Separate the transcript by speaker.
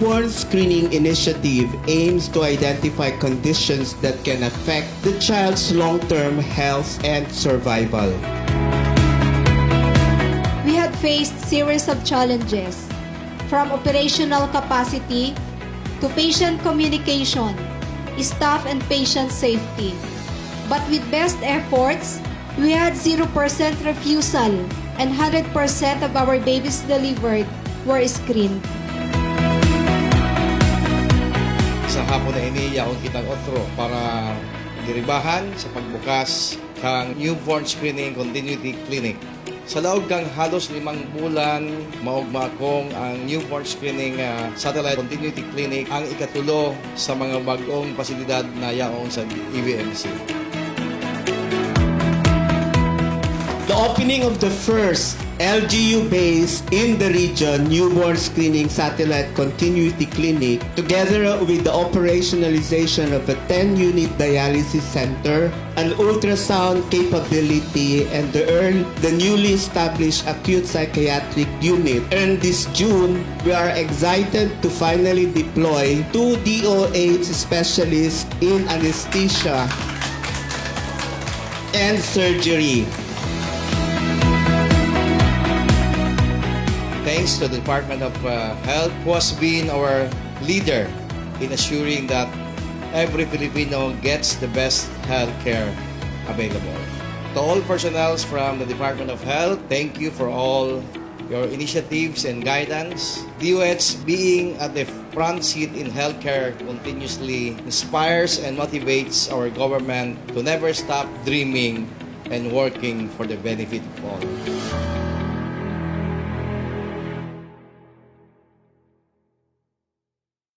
Speaker 1: newborn screening initiative aims to identify conditions that can affect the child's long-term health and survival.
Speaker 2: We had faced series of challenges, from operational capacity to patient communication, staff and patient safety. But with best efforts, we had 0% refusal and 100% of our babies delivered were screened.
Speaker 3: Sa hapon na ini, akong kitang otro para diribahan sa pagbukas kang newborn screening continuity clinic. Sa laog kang halos 5 bulan, maugma akong ang newborn screening satellite continuity clinic ang ikatulo sa mga bagong pasilidad na yaong sa EBMC.
Speaker 1: The opening of the first LGU-based in the region newborn screening satellite continuity clinic, together with the operationalization of a 10-unit dialysis center, an ultrasound capability, and the newly established acute psychiatric unit. And this June, we are excited to finally deploy 2 DOH specialists in anesthesia and surgery.
Speaker 3: Thanks to the Department of Health, who has been our leader in assuring that every Filipino gets the best health care available. To all personnel from the Department of Health, thank you for all your initiatives and guidance. DOH being at the front seat in healthcare continuously inspires and motivates our government to never stop dreaming and working for the benefit of all.